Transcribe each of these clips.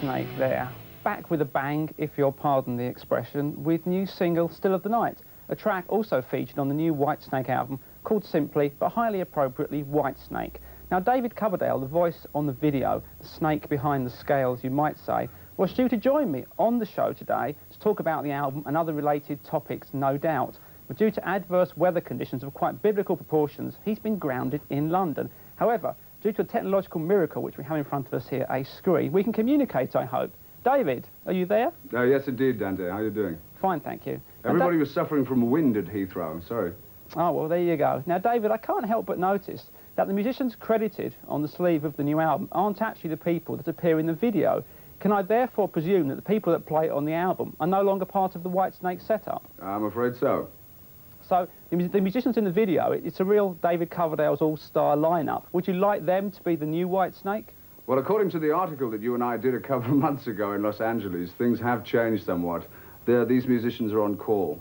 Whitesnake there, back with a bang, if you'll pardon the expression, with new single Still of the Night, a track also featured on the new Whitesnake album called simply, but highly appropriately, Whitesnake. Now, David Coverdale, the voice on the video, the snake behind the scales, you might say, was due to join me on the show today to talk about the album and other related topics, no doubt. But due to adverse weather conditions of quite biblical proportions, he's been grounded in London. However, due to a technological miracle which we have in front of us here, a screen, we can communicate, I hope. David, are you there? Yes, indeed, Dante. How are you doing? Fine, thank you. Everybody was suffering from wind at Heathrow. I'm sorry. Oh, well, there you go. Now, David, I can't help but notice that the musicians credited on the sleeve of the new album aren't actually the people that appear in the video. Can I therefore presume that the people that play on the album are no longer part of the Whitesnake setup? I'm afraid so. So, the musicians in the video, it's a real David Coverdale's all-star lineup. Would you like them to be the new Whitesnake? Well, according to the article that you and I did a couple of months ago in Los Angeles, things have changed somewhat. These musicians are on call.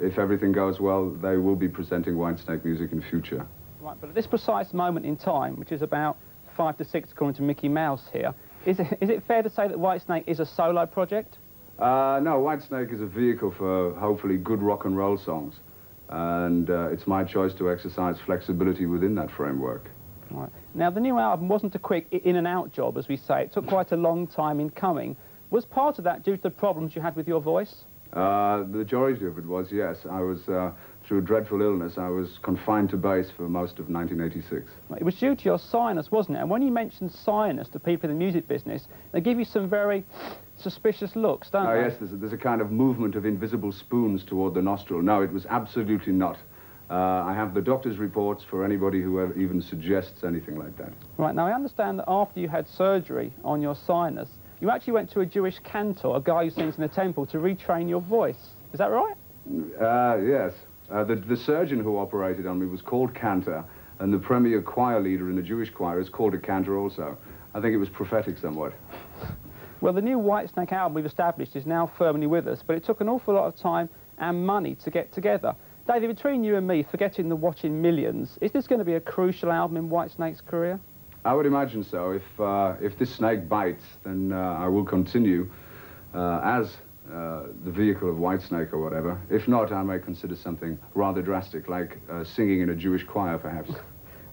If everything goes well, they will be presenting Whitesnake music in future. Right, but at this precise moment in time, which is about 5 to 6 according to Mickey Mouse here, is it fair to say that Whitesnake is a solo project? No, Whitesnake is a vehicle for hopefully good rock and roll songs. And it's my choice to exercise flexibility within that framework. Right. Now, the new album wasn't a quick in-and-out job, as we say. It took quite a long time in coming. Was part of that due to the problems you had with your voice? The majority of it was, yes. I was, through a dreadful illness, I was confined to base for most of 1986. It was due to your sinus, wasn't it? And when you mention sinus to people in the music business, they give you some very suspicious looks, don't they? Yes, there's a kind of movement of invisible spoons toward the nostril. No, it was absolutely not. I have the doctor's reports for anybody who even suggests anything like that. Right, now I understand that after you had surgery on your sinus, you actually went to a Jewish cantor, a guy who sings in a temple, to retrain your voice. Is that right? Yes. The surgeon who operated on me was called Cantor, and the premier choir leader in the Jewish choir is called a cantor also. I think it was prophetic somewhat. Well, the new Whitesnake album we've established is now firmly with us, but it took an awful lot of time and money to get together. David, between you and me, forgetting the watching millions, is this going to be a crucial album in Whitesnake's career? I would imagine so. If this snake bites, then I will continue as the vehicle of Whitesnake or whatever. If not, I may consider something rather drastic, like singing in a Jewish choir, perhaps.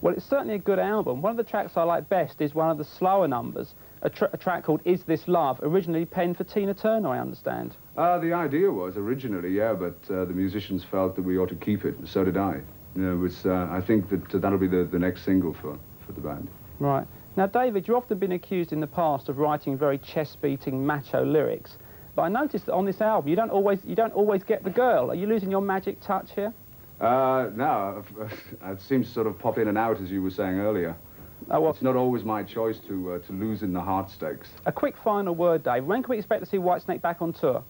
Well, it's certainly a good album. One of the tracks I like best is one of the slower numbers, a track called Is This Love, originally penned for Tina Turner, I understand. The idea was originally, yeah, but the musicians felt that we ought to keep it, and so did I. You know, I think that that'll be the next single for the band. Right. Now, David, you've often been accused in the past of writing very chest-beating macho lyrics, but I noticed that on this album you don't always get the girl. Are you losing your magic touch here? No, it seems to sort of pop in and out, as you were saying earlier. Oh, well, it's not always my choice to lose in the heart stakes. A quick final word, Dave. When can we expect to see Whitesnake back on tour?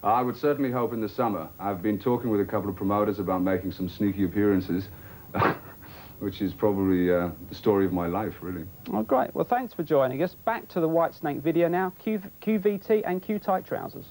I would certainly hope in the summer. I've been talking with a couple of promoters about making some sneaky appearances, which is probably the story of my life, really. Oh, great. Well, thanks for joining us. Back to the Whitesnake video now. QVT and Q-tight trousers.